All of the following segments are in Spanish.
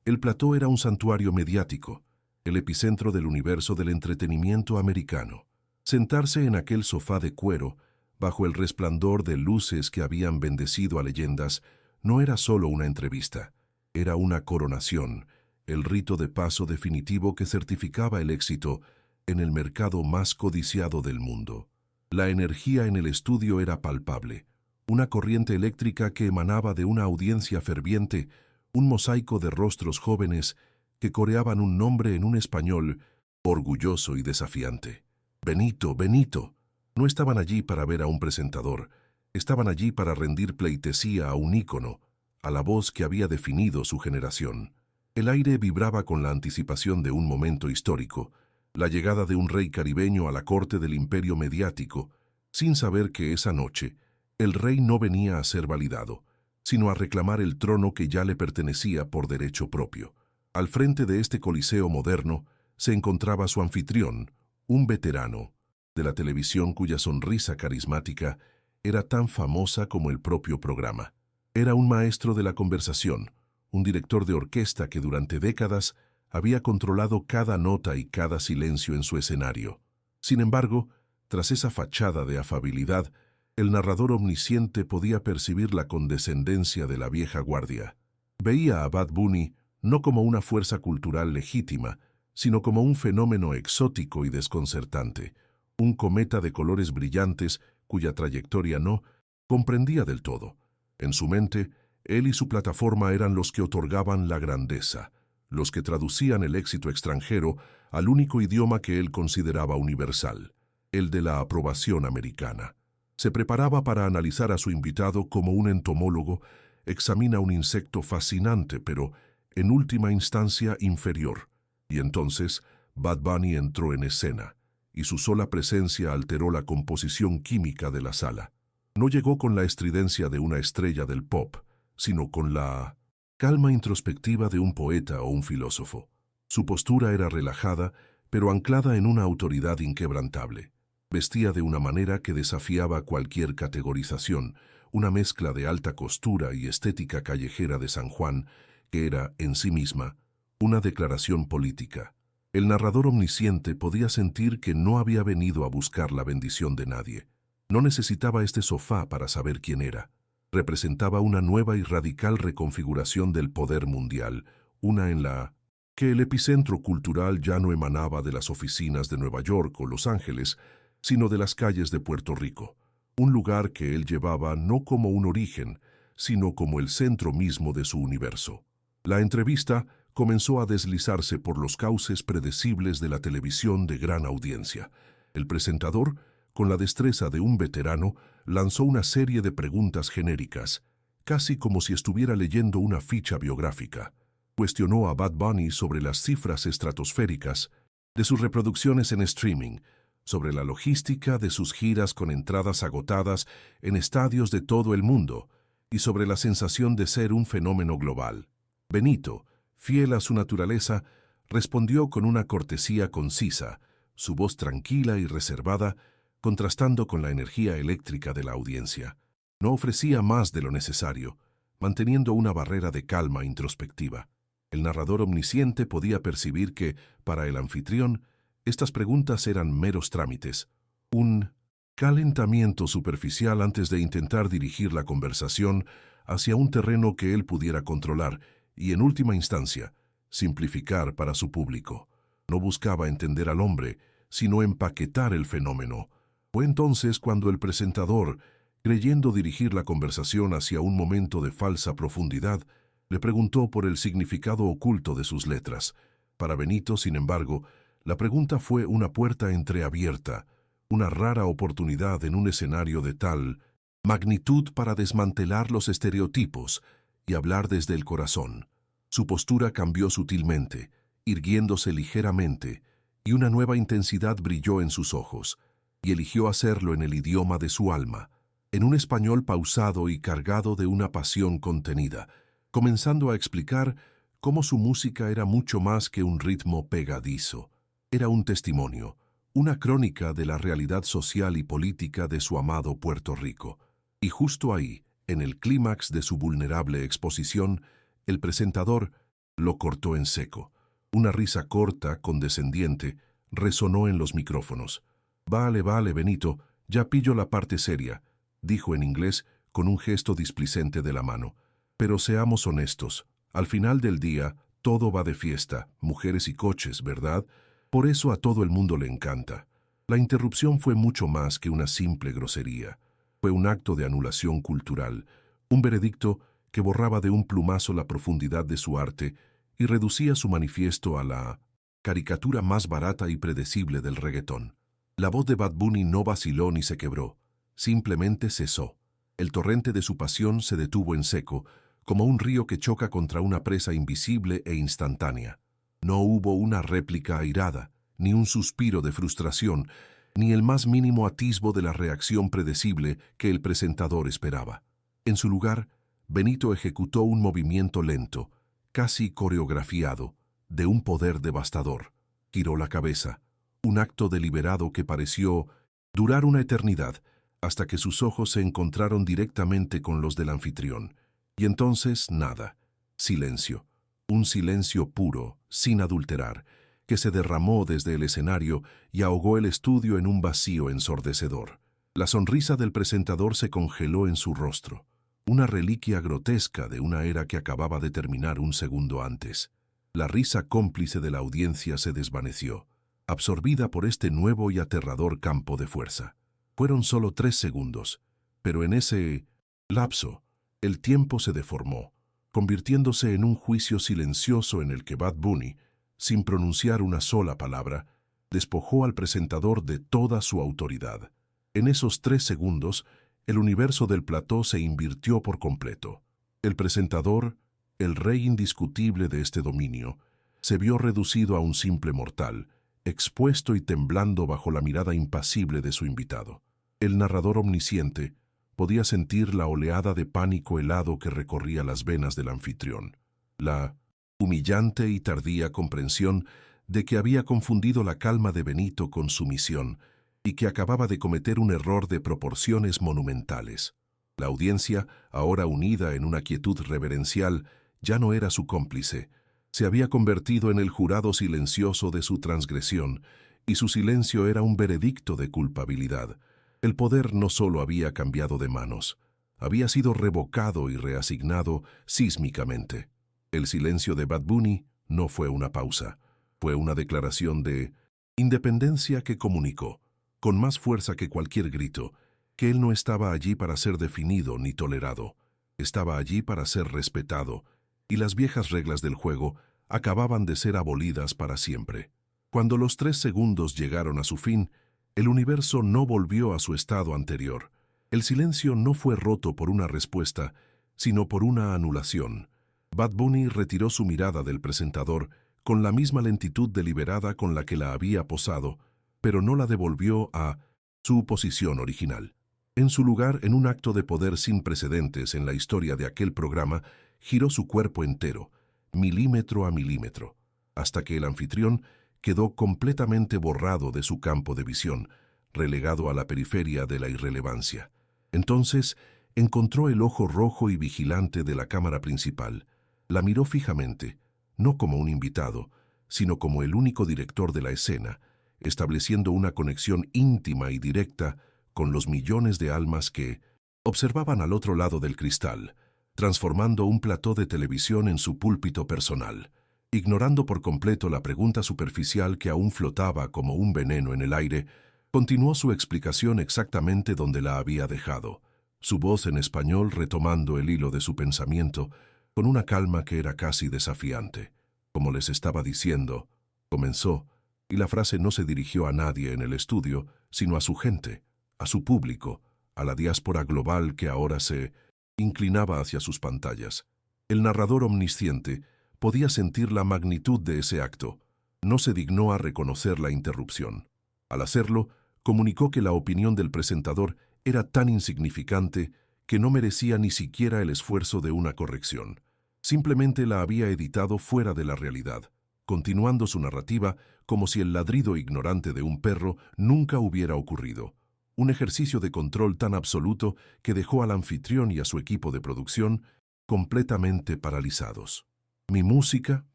El plató era un santuario mediático, el epicentro del universo del entretenimiento americano. Sentarse en aquel sofá de cuero, bajo el resplandor de luces que habían bendecido a leyendas, no era solo una entrevista, era una coronación, el rito de paso definitivo que certificaba el éxito en el mercado más codiciado del mundo. La energía en el estudio era palpable, una corriente eléctrica que emanaba de una audiencia ferviente, un mosaico de rostros jóvenes que coreaban un nombre en un español orgulloso y desafiante. Benito, Benito. No estaban allí para ver a un presentador, estaban allí para rendir pleitesía a un ícono, a la voz que había definido su generación. El aire vibraba con la anticipación de un momento histórico, la llegada de un rey caribeño a la corte del imperio mediático, sin saber que esa noche el rey no venía a ser validado, sino a reclamar el trono que ya le pertenecía por derecho propio. Al frente de este coliseo moderno se encontraba su anfitrión, un veterano de la televisión cuya sonrisa carismática era tan famosa como el propio programa. Era un maestro de la conversación, un director de orquesta que durante décadas había controlado cada nota y cada silencio en su escenario. Sin embargo, tras esa fachada de afabilidad, el narrador omnisciente podía percibir la condescendencia de la vieja guardia. Veía a Bad Bunny no como una fuerza cultural legítima, sino como un fenómeno exótico y desconcertante, un cometa de colores brillantes cuya trayectoria no comprendía del todo. En su mente, él y su plataforma eran los que otorgaban la grandeza, los que traducían el éxito extranjero al único idioma que él consideraba universal, el de la aprobación americana. Se preparaba para analizar a su invitado como un entomólogo examina un insecto fascinante, pero en última instancia inferior. Y entonces Bad Bunny entró en escena, y su sola presencia alteró la composición química de la sala. No llegó con la estridencia de una estrella del pop, sino con la calma introspectiva de un poeta o un filósofo. Su postura era relajada, pero anclada en una autoridad inquebrantable. Vestía de una manera que desafiaba cualquier categorización, una mezcla de alta costura y estética callejera de San Juan, que era, en sí misma, una declaración política. El narrador omnisciente podía sentir que no había venido a buscar la bendición de nadie. No necesitaba este sofá para saber quién era. Representaba una nueva y radical reconfiguración del poder mundial, una en la que el epicentro cultural ya no emanaba de las oficinas de Nueva York o Los Ángeles, sino de las calles de Puerto Rico, un lugar que él llevaba no como un origen, sino como el centro mismo de su universo. La entrevista comenzó a deslizarse por los cauces predecibles de la televisión de gran audiencia. El presentador, con la destreza de un veterano, lanzó una serie de preguntas genéricas, casi como si estuviera leyendo una ficha biográfica. Cuestionó a Bad Bunny sobre las cifras estratosféricas de sus reproducciones en streaming, sobre la logística de sus giras con entradas agotadas en estadios de todo el mundo y sobre la sensación de ser un fenómeno global. Benito, fiel a su naturaleza, respondió con una cortesía concisa, su voz tranquila y reservada, contrastando con la energía eléctrica de la audiencia. No ofrecía más de lo necesario, manteniendo una barrera de calma introspectiva. El narrador omnisciente podía percibir que, para el anfitrión, estas preguntas eran meros trámites, un calentamiento superficial antes de intentar dirigir la conversación hacia un terreno que él pudiera controlar y, en última instancia, simplificar para su público. No buscaba entender al hombre, sino empaquetar el fenómeno. Fue entonces cuando el presentador, creyendo dirigir la conversación hacia un momento de falsa profundidad, le preguntó por el significado oculto de sus letras. Para Benito, sin embargo, la pregunta fue una puerta entreabierta, una rara oportunidad en un escenario de tal magnitud para desmantelar los estereotipos y hablar desde el corazón. Su postura cambió sutilmente, irguiéndose ligeramente, y una nueva intensidad brilló en sus ojos, y eligió hacerlo en el idioma de su alma, en un español pausado y cargado de una pasión contenida, comenzando a explicar cómo su música era mucho más que un ritmo pegadizo. Era un testimonio, una crónica de la realidad social y política de su amado Puerto Rico. Y justo ahí, en el clímax de su vulnerable exposición, el presentador, Lo cortó en seco. Una risa corta, condescendiente, resonó en los micrófonos. Vale, vale, Benito, ya pillo la parte seria, dijo en inglés con un gesto displicente de la mano. Pero seamos honestos, al final del día todo va de fiesta, mujeres y coches, ¿verdad? Por eso a todo el mundo le encanta. La interrupción fue mucho más que una simple grosería. Fue un acto de anulación cultural, un veredicto que borraba de un plumazo la profundidad de su arte y reducía su manifiesto a la caricatura más barata y predecible del reggaetón. La voz de Bad Bunny no vaciló ni se quebró, simplemente cesó. El torrente de su pasión se detuvo en seco, como un río que choca contra una presa invisible e instantánea. No hubo una réplica airada, ni un suspiro de frustración, ni el más mínimo atisbo de la reacción predecible que el presentador esperaba. En su lugar, Benito ejecutó un movimiento lento, casi coreografiado, de un poder devastador. Giró la cabeza, un acto deliberado que pareció durar una eternidad, hasta que sus ojos se encontraron directamente con los del anfitrión. Y entonces nada, silencio, un silencio puro, sin adulterar, que se derramó desde el escenario y ahogó el estudio en un vacío ensordecedor. La sonrisa del presentador se congeló en su rostro, una reliquia grotesca de una era que acababa de terminar un segundo antes. La risa cómplice de la audiencia se desvaneció, absorbida por este nuevo y aterrador campo de fuerza. Fueron solo 3 segundos, pero en ese lapso, el tiempo se deformó, convirtiéndose en un juicio silencioso en el que Bad Bunny, sin pronunciar una sola palabra, despojó al presentador de toda su autoridad. En esos 3 segundos, el universo del plató se invirtió por completo. El presentador, el rey indiscutible de este dominio, se vio reducido a un simple mortal, expuesto y temblando bajo la mirada impasible de su invitado. El narrador omnisciente podía sentir la oleada de pánico helado que recorría las venas del anfitrión. La humillante y tardía comprensión de que había confundido la calma de Benito con sumisión y que acababa de cometer un error de proporciones monumentales. La audiencia, ahora unida en una quietud reverencial, ya no era su cómplice. Se había convertido en el jurado silencioso de su transgresión, y su silencio era un veredicto de culpabilidad. El poder no solo había cambiado de manos, había sido revocado y reasignado sísmicamente. El silencio de Bad Bunny no fue una pausa, fue una declaración de independencia que comunicó, con más fuerza que cualquier grito, que él no estaba allí para ser definido ni tolerado, estaba allí para ser respetado, y las viejas reglas del juego acababan de ser abolidas para siempre. Cuando los 3 segundos llegaron a su fin, el universo no volvió a su estado anterior. El silencio no fue roto por una respuesta, sino por una anulación. Bad Bunny retiró su mirada del presentador con la misma lentitud deliberada con la que la había posado, pero no la devolvió a su posición original. En su lugar, en un acto de poder sin precedentes en la historia de aquel programa, giró su cuerpo entero, milímetro a milímetro, hasta que el anfitrión quedó completamente borrado de su campo de visión, relegado a la periferia de la irrelevancia. Entonces, encontró el ojo rojo y vigilante de la cámara principal. La miró fijamente, no como un invitado, sino como el único director de la escena, estableciendo una conexión íntima y directa con los millones de almas que observaban al otro lado del cristal, transformando un plató de televisión en su púlpito personal. Ignorando por completo la pregunta superficial que aún flotaba como un veneno en el aire, continuó su explicación exactamente donde la había dejado, su voz en español retomando el hilo de su pensamiento, con una calma que era casi desafiante. Como les estaba diciendo, comenzó, y la frase no se dirigió a nadie en el estudio, sino a su gente, a su público, a la diáspora global que ahora se inclinaba hacia sus pantallas. El narrador omnisciente podía sentir la magnitud de ese acto. No se dignó a reconocer la interrupción. Al hacerlo, comunicó que la opinión del presentador era tan insignificante que no merecía ni siquiera el esfuerzo de una corrección. Simplemente la había editado fuera de la realidad, continuando su narrativa como si el ladrido ignorante de un perro nunca hubiera ocurrido. Un ejercicio de control tan absoluto que dejó al anfitrión y a su equipo de producción completamente paralizados. Mi música,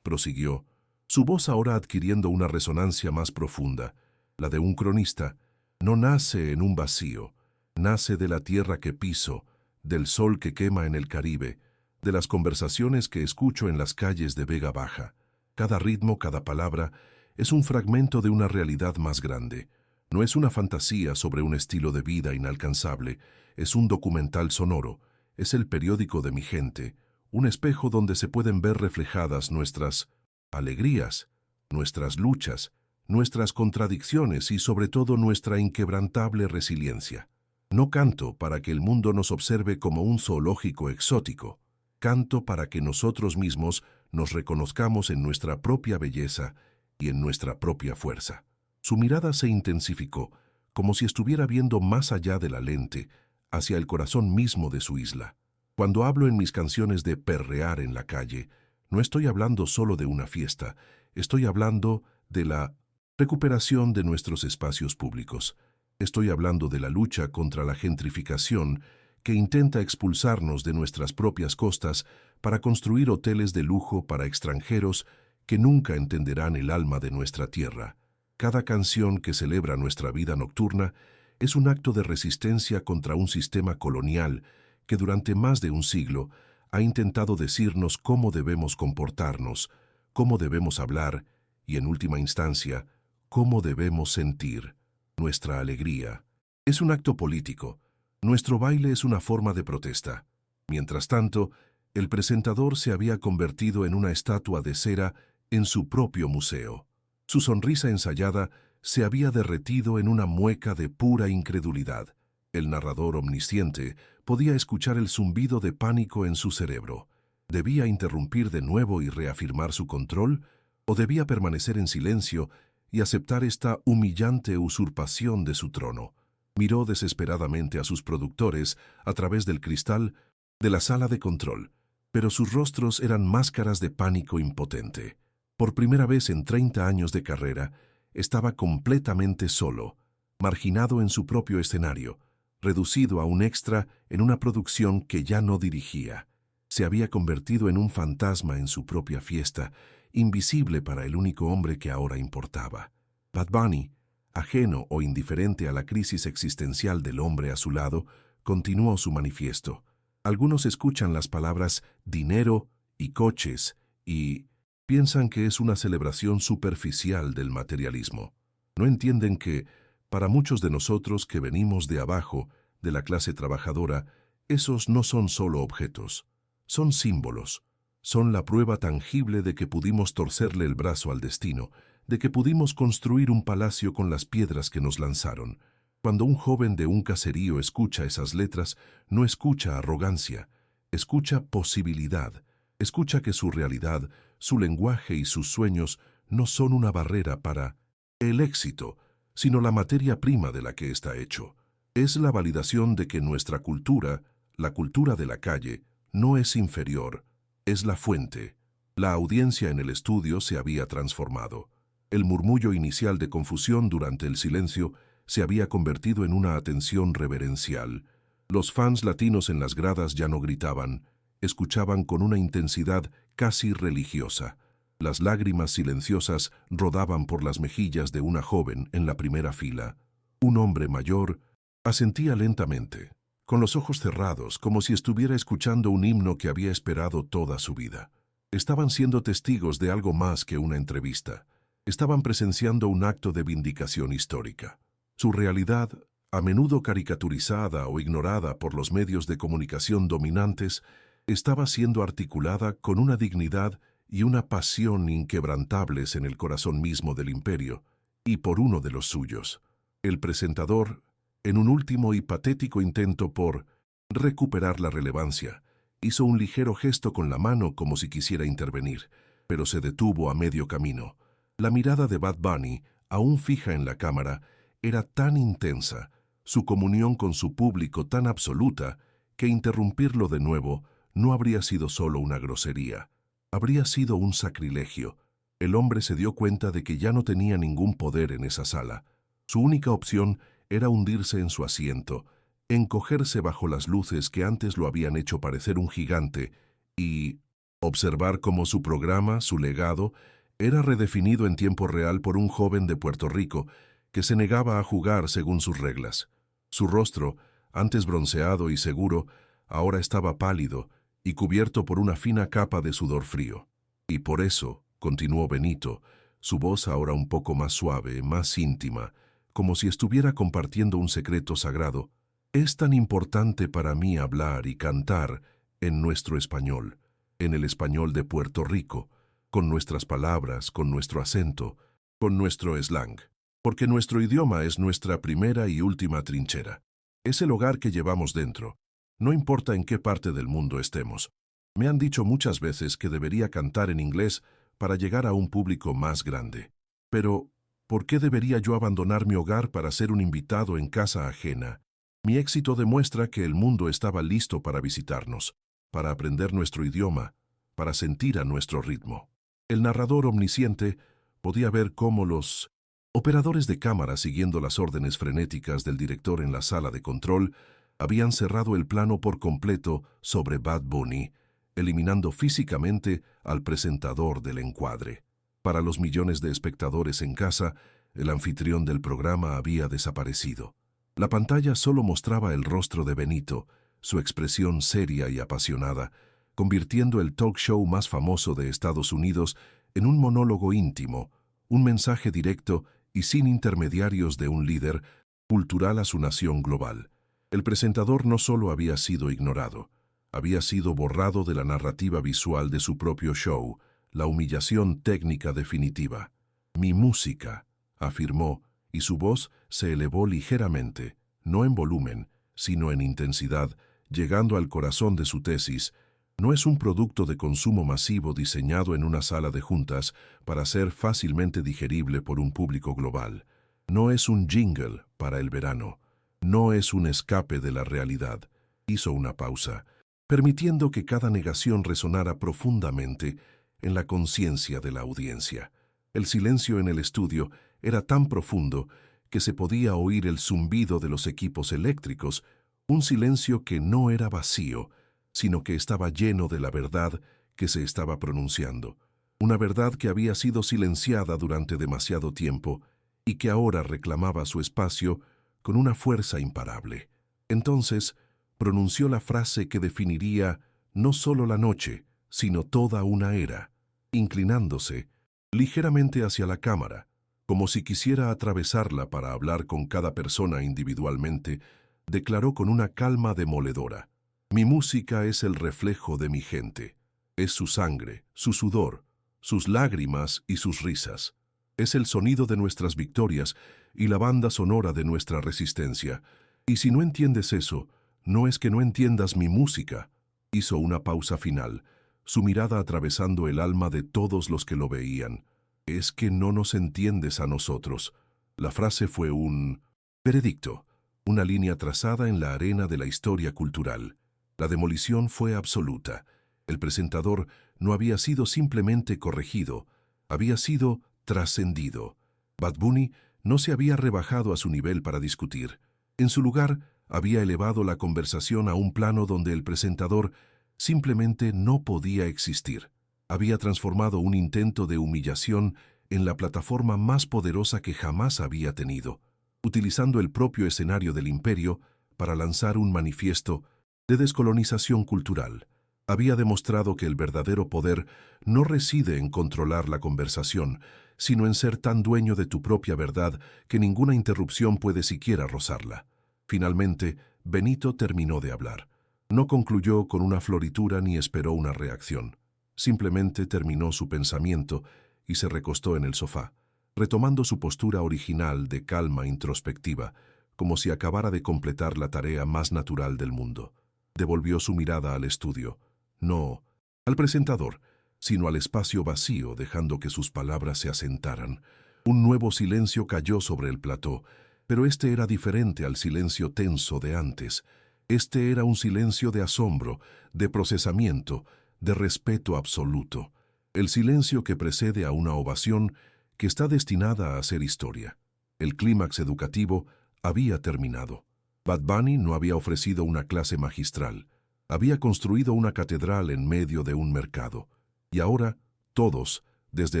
prosiguió, su voz ahora adquiriendo una resonancia más profunda, la de un cronista, no nace en un vacío, nace de la tierra que piso, del sol que quema en el Caribe, de las conversaciones que escucho en las calles de Vega Baja. Cada ritmo, cada palabra, es un fragmento de una realidad más grande. No es una fantasía sobre un estilo de vida inalcanzable, es un documental sonoro, es el periódico de mi gente, un espejo donde se pueden ver reflejadas nuestras alegrías, nuestras luchas, nuestras contradicciones y sobre todo nuestra inquebrantable resiliencia. No canto para que el mundo nos observe como un zoológico exótico, canto para que nosotros mismos nos reconozcamos en nuestra propia belleza y en nuestra propia fuerza. Su mirada se intensificó, como si estuviera viendo más allá de la lente, hacia el corazón mismo de su isla. Cuando hablo en mis canciones de perrear en la calle, no estoy hablando solo de una fiesta, estoy hablando de la recuperación de nuestros espacios públicos. Estoy hablando de la lucha contra la gentrificación que intenta expulsarnos de nuestras propias costas para construir hoteles de lujo para extranjeros que nunca entenderán el alma de nuestra tierra. Cada canción que celebra nuestra vida nocturna es un acto de resistencia contra un sistema colonial que durante más de un siglo ha intentado decirnos cómo debemos comportarnos, cómo debemos hablar y, en última instancia, cómo debemos sentir. Nuestra alegría es un acto político. Nuestro baile es una forma de protesta. Mientras tanto, el presentador se había convertido en una estatua de cera en su propio museo. Su sonrisa ensayada se había derretido en una mueca de pura incredulidad. El narrador omnisciente podía escuchar el zumbido de pánico en su cerebro. ¿Debía interrumpir de nuevo y reafirmar su control? ¿O debía permanecer en silencio y aceptar esta humillante usurpación de su trono? Miró desesperadamente a sus productores a través del cristal de la sala de control, pero sus rostros eran máscaras de pánico impotente. Por primera vez en 30 años de carrera, estaba completamente solo, marginado en su propio escenario, reducido a un extra en una producción que ya no dirigía. Se había convertido en un fantasma en su propia fiesta, invisible para el único hombre que ahora importaba. Bad Bunny, ajeno o indiferente a la crisis existencial del hombre a su lado, continuó su manifiesto. Algunos escuchan las palabras dinero y coches y piensan que es una celebración superficial del materialismo. No entienden que, para muchos de nosotros que venimos de abajo, de la clase trabajadora, esos no son solo objetos, son símbolos, son la prueba tangible de que pudimos torcerle el brazo al destino, de que pudimos construir un palacio con las piedras que nos lanzaron. Cuando un joven de un caserío escucha esas letras, no escucha arrogancia, escucha posibilidad, escucha que su realidad, su lenguaje y sus sueños no son una barrera para el éxito, sino la materia prima de la que está hecho. Es la validación de que nuestra cultura, la cultura de la calle, no es inferior, es la fuente. La audiencia en el estudio se había transformado. El murmullo inicial de confusión durante el silencio se había convertido en una atención reverencial. Los fans latinos en las gradas ya no gritaban, escuchaban con una intensidad casi religiosa. Las lágrimas silenciosas rodaban por las mejillas de una joven en la primera fila. Un hombre mayor asentía lentamente, con los ojos cerrados, como si estuviera escuchando un himno que había esperado toda su vida. Estaban siendo testigos de algo más que una entrevista. Estaban presenciando un acto de vindicación histórica. Su realidad, a menudo caricaturizada o ignorada por los medios de comunicación dominantes, estaba siendo articulada con una dignidad y una pasión inquebrantables en el corazón mismo del imperio, y por uno de los suyos. El presentador, en un último y patético intento por recuperar la relevancia, hizo un ligero gesto con la mano como si quisiera intervenir, pero se detuvo a medio camino. La mirada de Bad Bunny, aún fija en la cámara, era tan intensa, su comunión con su público tan absoluta, que interrumpirlo de nuevo no habría sido solo una grosería, habría sido un sacrilegio. El hombre se dio cuenta de que ya no tenía ningún poder en esa sala. Su única opción era hundirse en su asiento, encogerse bajo las luces que antes lo habían hecho parecer un gigante, y Observar cómo su programa, su legado, era redefinido en tiempo real por un joven de Puerto Rico que se negaba a jugar según sus reglas. Su rostro, antes bronceado y seguro, ahora estaba pálido y cubierto por una fina capa de sudor frío. Y por eso, continuó Benito, su voz ahora un poco más suave, más íntima, como si estuviera compartiendo un secreto sagrado, es tan importante para mí hablar y cantar en nuestro español, en el español de Puerto Rico, con nuestras palabras, con nuestro acento, con nuestro slang, porque nuestro idioma es nuestra primera y última trinchera. Es el hogar que llevamos dentro, no importa en qué parte del mundo estemos. Me han dicho muchas veces que debería cantar en inglés para llegar a un público más grande. Pero, ¿por qué debería yo abandonar mi hogar para ser un invitado en casa ajena? Mi éxito demuestra que el mundo estaba listo para visitarnos, para aprender nuestro idioma, para sentir a nuestro ritmo. El narrador omnisciente podía ver cómo los operadores de cámara, siguiendo las órdenes frenéticas del director en la sala de control, habían cerrado el plano por completo sobre Bad Bunny, eliminando físicamente al presentador del encuadre. Para los millones de espectadores en casa, el anfitrión del programa había desaparecido. La pantalla solo mostraba el rostro de Benito, su expresión seria y apasionada, convirtiendo el talk show más famoso de Estados Unidos en un monólogo íntimo, un mensaje directo y sin intermediarios de un líder cultural a su nación global. El presentador no solo había sido ignorado, había sido borrado de la narrativa visual de su propio show, la humillación técnica definitiva. Mi música, afirmó, y su voz se elevó ligeramente, no en volumen, sino en intensidad, llegando al corazón de su tesis. No es un producto de consumo masivo diseñado en una sala de juntas para ser fácilmente digerible por un público global. No es un jingle para el verano. No es un escape de la realidad. Hizo una pausa, permitiendo que cada negación resonara profundamente en la conciencia de la audiencia. El silencio en el estudio era tan profundo que se podía oír el zumbido de los equipos eléctricos, un silencio que no era vacío, sino que estaba lleno de la verdad que se estaba pronunciando. Una verdad que había sido silenciada durante demasiado tiempo y que ahora reclamaba su espacio con una fuerza imparable. Entonces, pronunció la frase que definiría no solo la noche, sino toda una era, inclinándose ligeramente hacia la cámara, como si quisiera atravesarla para hablar con cada persona individualmente, declaró con una calma demoledora: mi música es el reflejo de mi gente, es su sangre, su sudor, sus lágrimas y sus risas. Es el sonido de nuestras victorias y la banda sonora de nuestra resistencia. Y si no entiendes eso, no es que no entiendas mi música. Hizo una pausa final, su mirada atravesando el alma de todos los que lo veían. Es que no nos entiendes a nosotros. La frase fue un veredicto, una línea trazada en la arena de la historia cultural. La demolición fue absoluta. El presentador no había sido simplemente corregido, había sido trascendido. Bad Bunny no se había rebajado a su nivel para discutir. En su lugar, había elevado la conversación a un plano donde el presentador simplemente no podía existir. Había transformado un intento de humillación en la plataforma más poderosa que jamás había tenido, utilizando el propio escenario del imperio para lanzar un manifiesto de descolonización cultural. Había demostrado que el verdadero poder no reside en controlar la conversación, sino en ser tan dueño de tu propia verdad que ninguna interrupción puede siquiera rozarla. Finalmente, Benito terminó de hablar. No concluyó con una floritura ni esperó una reacción. Simplemente terminó su pensamiento y se recostó en el sofá, retomando su postura original de calma introspectiva, como si acabara de completar la tarea más natural del mundo. Devolvió su mirada al estudio, no al presentador, sino al espacio vacío, dejando que sus palabras se asentaran. Un nuevo silencio cayó sobre el plató, pero este era diferente al silencio tenso de antes. Este era un silencio de asombro, de procesamiento, de respeto absoluto. El silencio que precede a una ovación que está destinada a hacer historia. El clímax educativo había terminado. Bad Bunny no había ofrecido una clase magistral, Había construido una catedral en medio de un mercado. Y ahora, todos, desde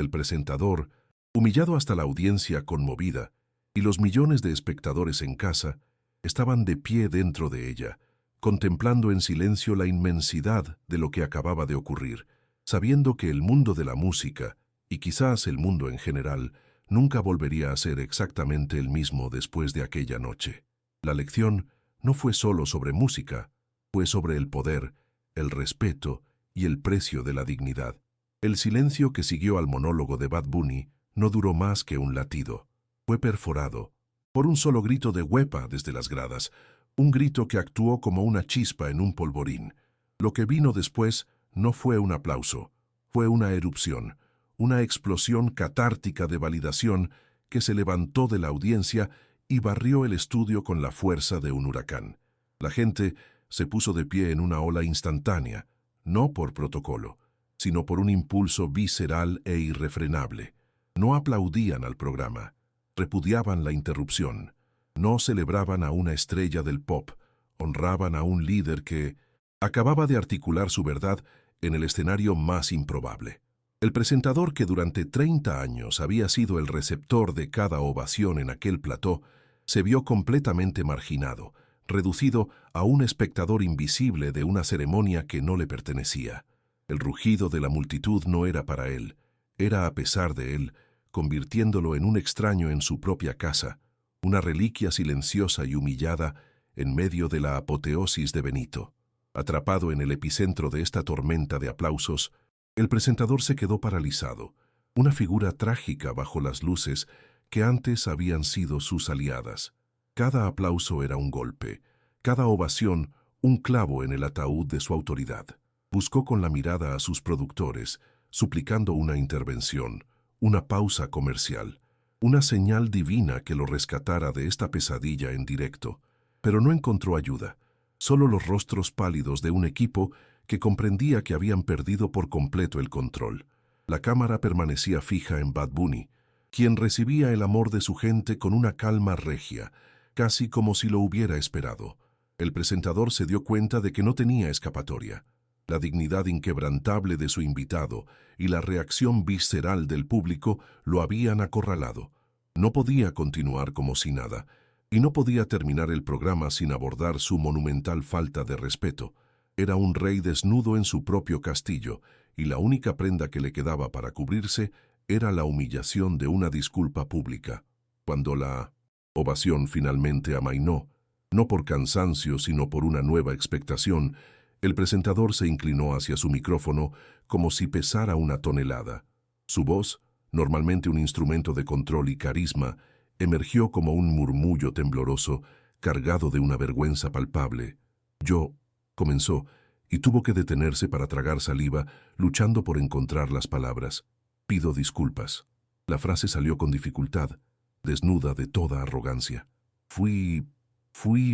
el presentador, humillado hasta la audiencia conmovida, y los millones de espectadores en casa, estaban de pie dentro de ella, contemplando en silencio la inmensidad de lo que acababa de ocurrir, sabiendo que el mundo de la música, y quizás el mundo en general, nunca volvería a ser exactamente el mismo después de aquella noche. La lección no fue solo sobre música, fue sobre el poder, el respeto y el precio de la dignidad. El silencio que siguió al monólogo de Bad Bunny no duró más que un latido. Fue perforado por un solo grito de huepa desde las gradas, un grito que actuó como una chispa en un polvorín. Lo que vino después no fue un aplauso, fue una erupción, una explosión catártica de validación que se levantó de la audiencia y barrió el estudio con la fuerza de un huracán. La gente se puso de pie en una ola instantánea, no por protocolo, sino por un impulso visceral e irrefrenable. No aplaudían al programa, repudiaban la interrupción, no celebraban a una estrella del pop, honraban a un líder que acababa de articular su verdad en el escenario más improbable. El presentador que durante 30 años había sido el receptor de cada ovación en aquel plató, se vio completamente marginado, reducido a un espectador invisible de una ceremonia que no le pertenecía. El rugido de la multitud no era para él, era a pesar de él, convirtiéndolo en un extraño en su propia casa, una reliquia silenciosa y humillada en medio de la apoteosis de Benito. Atrapado en el epicentro de esta tormenta de aplausos, el presentador se quedó paralizado, una figura trágica bajo las luces que antes habían sido sus aliadas. Cada aplauso era un golpe, cada ovación un clavo en el ataúd de su autoridad. Buscó con la mirada a sus productores, suplicando una intervención, una pausa comercial, una señal divina que lo rescatara de esta pesadilla en directo. Pero no encontró ayuda, solo los rostros pálidos de un equipo que comprendía que habían perdido por completo el control. La cámara permanecía fija en Bad Bunny, quien recibía el amor de su gente con una calma regia, casi como si lo hubiera esperado. El presentador se dio cuenta de que no tenía escapatoria. La dignidad inquebrantable de su invitado y la reacción visceral del público lo habían acorralado. No podía continuar como si nada, y no podía terminar el programa sin abordar su monumental falta de respeto. Era un rey desnudo en su propio castillo, y la única prenda que le quedaba para cubrirse era la humillación de una disculpa pública. Cuando la ovación finalmente amainó, no por cansancio sino por una nueva expectación, el presentador se inclinó hacia su micrófono como si pesara una tonelada. Su voz, normalmente un instrumento de control y carisma, emergió como un murmullo tembloroso, cargado de una vergüenza palpable. Yo, comenzó, y tuvo que detenerse para tragar saliva, luchando por encontrar las palabras. Pido disculpas. La frase salió con dificultad, desnuda de toda arrogancia. Fui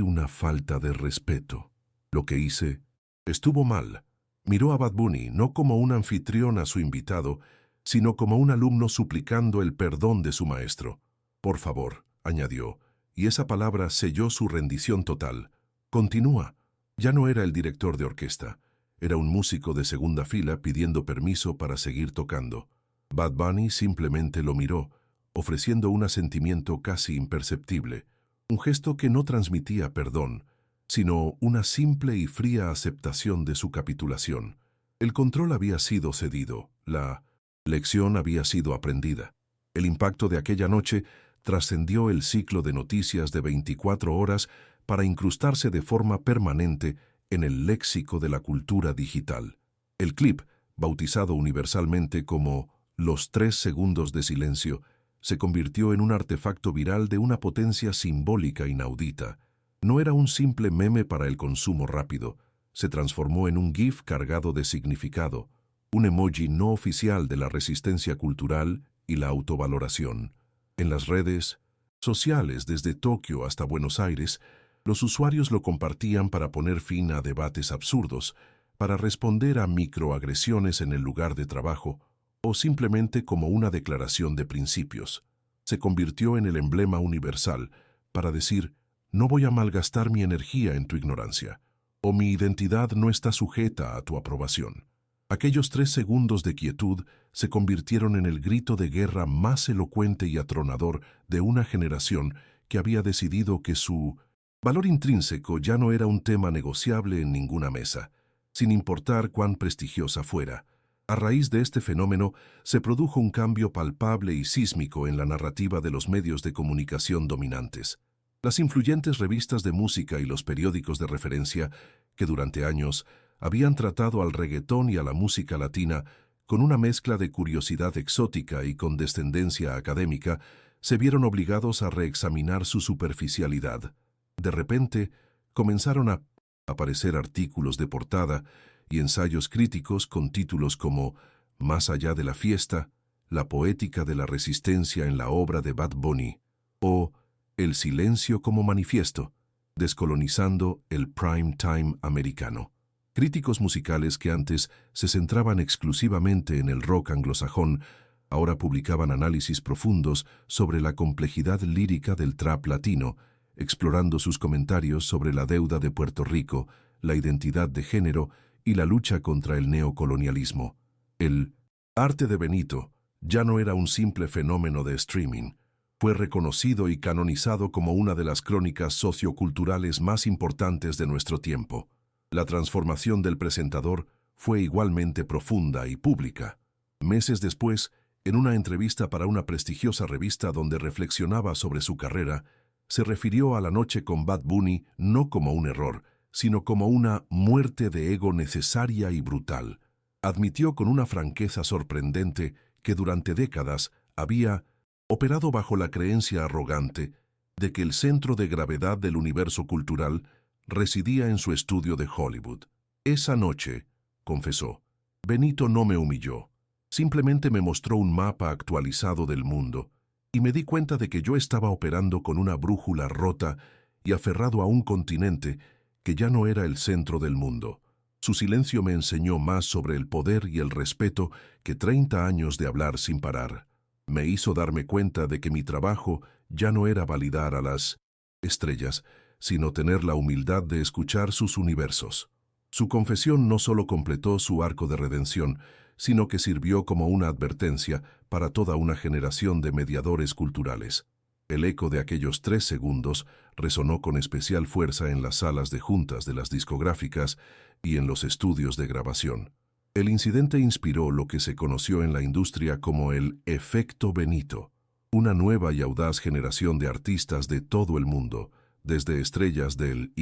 una falta de respeto. Lo que hice estuvo mal. Miró a Bad Bunny no como un anfitrión a su invitado, sino como un alumno suplicando el perdón de su maestro. Por favor, añadió, y esa palabra selló su rendición total. Continúa. Ya no era el director de orquesta. Era un músico de segunda fila pidiendo permiso para seguir tocando. Bad Bunny simplemente lo miró, ofreciendo un asentimiento casi imperceptible, un gesto que no transmitía perdón, sino una simple y fría aceptación de su capitulación. El control había sido cedido, la lección había sido aprendida. El impacto de aquella noche trascendió el ciclo de noticias de 24 horas para incrustarse de forma permanente en el léxico de la cultura digital. El clip, bautizado universalmente como Los 3 segundos de silencio, se convirtió en un artefacto viral de una potencia simbólica inaudita. No era un simple meme para el consumo rápido, se transformó en un GIF cargado de significado, un emoji no oficial de la resistencia cultural y la autovaloración. En las redes sociales, desde Tokio hasta Buenos Aires, los usuarios lo compartían para poner fin a debates absurdos, para responder a microagresiones en el lugar de trabajo, o simplemente como una declaración de principios. Se convirtió en el emblema universal para decir, no voy a malgastar mi energía en tu ignorancia. o mi identidad no está sujeta a tu aprobación. Aquellos 3 segundos de quietud se convirtieron en el grito de guerra más elocuente y atronador de una generación que había decidido que su valor intrínseco ya no era un tema negociable en ninguna mesa, sin importar cuán prestigiosa fuera. A raíz de este fenómeno se produjo un cambio palpable y sísmico en la narrativa de los medios de comunicación dominantes. Las influyentes revistas de música y los periódicos de referencia, que durante años habían tratado al reggaetón y a la música latina con una mezcla de curiosidad exótica y condescendencia académica, se vieron obligados a reexaminar su superficialidad. De repente, comenzaron a aparecer artículos de portada y ensayos críticos con títulos como Más allá de la fiesta, la poética de la resistencia en la obra de Bad Bunny, o El silencio como manifiesto, descolonizando el prime time americano. Críticos musicales que antes se centraban exclusivamente en el rock anglosajón, ahora publicaban análisis profundos sobre la complejidad lírica del trap latino, explorando sus comentarios sobre la deuda de Puerto Rico, la identidad de género y la lucha contra el neocolonialismo. El arte de Benito ya no era un simple fenómeno de streaming. Fue reconocido y canonizado como una de las crónicas socioculturales más importantes de nuestro tiempo. La transformación del presentador fue igualmente profunda y pública. Meses después, en una entrevista para una prestigiosa revista donde reflexionaba sobre su carrera, se refirió a la noche con Bad Bunny no como un error, sino como una muerte de ego necesaria y brutal. Admitió con una franqueza sorprendente que durante décadas había operado bajo la creencia arrogante de que el centro de gravedad del universo cultural residía en su estudio de Hollywood. Esa noche, confesó, Benito no me humilló, simplemente me mostró un mapa actualizado del mundo y me di cuenta de que yo estaba operando con una brújula rota y aferrado a un continente que ya no era el centro del mundo. Su silencio me enseñó más sobre el poder y el respeto que 30 años de hablar sin parar. Me hizo darme cuenta de que mi trabajo ya no era validar a las estrellas, sino tener la humildad de escuchar sus universos. Su confesión no solo completó su arco de redención, sino que sirvió como una advertencia para toda una generación de mediadores culturales. El eco de aquellos 3 segundos resonó con especial fuerza en las salas de juntas de las discográficas y en los estudios de grabación. El incidente inspiró lo que se conoció en la industria como el efecto Benito. Una nueva y audaz generación de artistas de todo el mundo, desde estrellas del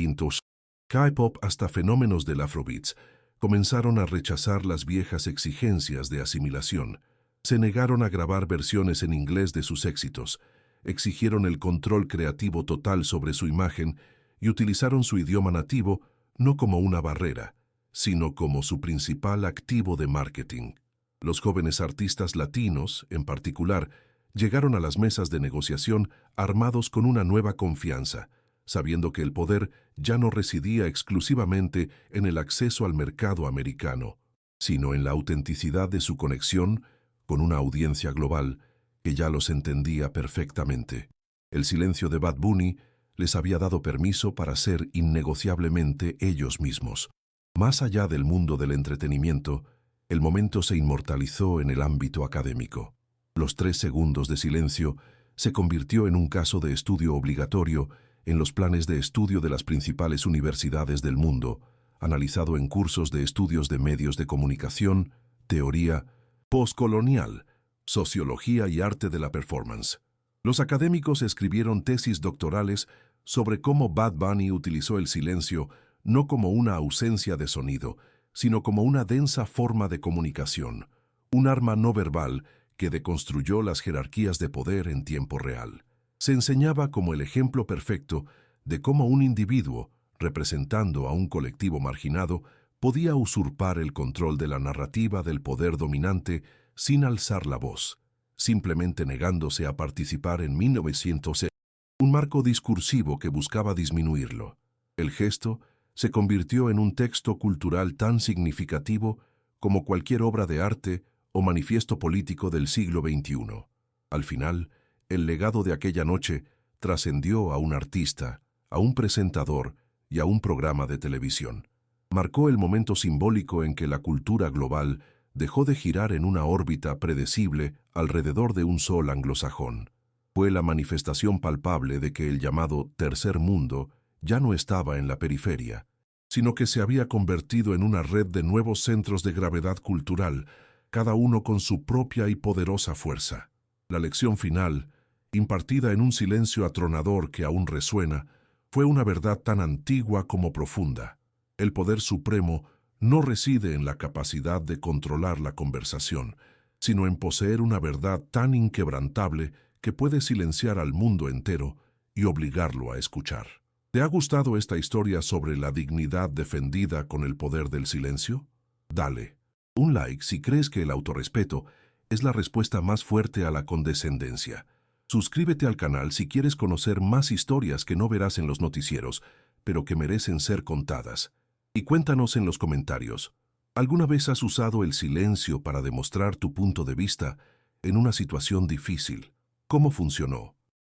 K-pop hasta fenómenos del Afrobeats, comenzaron a rechazar las viejas exigencias de asimilación. Se negaron a grabar versiones en inglés de sus éxitos, exigieron el control creativo total sobre su imagen y utilizaron su idioma nativo no como una barrera, sino como su principal activo de marketing. Los jóvenes artistas latinos, en particular, llegaron a las mesas de negociación armados con una nueva confianza, sabiendo que el poder ya no residía exclusivamente en el acceso al mercado americano, sino en la autenticidad de su conexión con una audiencia global que ya los entendía perfectamente. El silencio de Bad Bunny les había dado permiso para ser innegociablemente ellos mismos. Más allá del mundo del entretenimiento, el momento se inmortalizó en el ámbito académico. Los 3 segundos de silencio se convirtió en un caso de estudio obligatorio en los planes de estudio de las principales universidades del mundo, analizado en cursos de estudios de medios de comunicación, teoría postcolonial, sociología y arte de la performance. Los académicos escribieron tesis doctorales sobre cómo Bad Bunny utilizó el silencio no como una ausencia de sonido, sino como una densa forma de comunicación, un arma no verbal que deconstruyó las jerarquías de poder en tiempo real. Se enseñaba como el ejemplo perfecto de cómo un individuo, representando a un colectivo marginado, podía usurpar el control de la narrativa del poder dominante sin alzar la voz, simplemente negándose a participar en 1900, un marco discursivo que buscaba disminuirlo. El gesto se convirtió en un texto cultural tan significativo como cualquier obra de arte o manifiesto político del siglo XXI. Al final, el legado de aquella noche trascendió a un artista, a un presentador y a un programa de televisión. Marcó el momento simbólico en que la cultura global dejó de girar en una órbita predecible alrededor de un sol anglosajón. Fue la manifestación palpable de que el llamado Tercer Mundo ya no estaba en la periferia, sino que se había convertido en una red de nuevos centros de gravedad cultural, cada uno con su propia y poderosa fuerza. La lección final, impartida en un silencio atronador que aún resuena, fue una verdad tan antigua como profunda. El poder supremo no reside en la capacidad de controlar la conversación, sino en poseer una verdad tan inquebrantable que puede silenciar al mundo entero y obligarlo a escuchar. ¿Te ha gustado esta historia sobre la dignidad defendida con el poder del silencio? Dale un like si crees que el autorrespeto es la respuesta más fuerte a la condescendencia. Suscríbete al canal si quieres conocer más historias que no verás en los noticieros, pero que merecen ser contadas. Y cuéntanos en los comentarios, ¿alguna vez has usado el silencio para demostrar tu punto de vista en una situación difícil? ¿Cómo funcionó?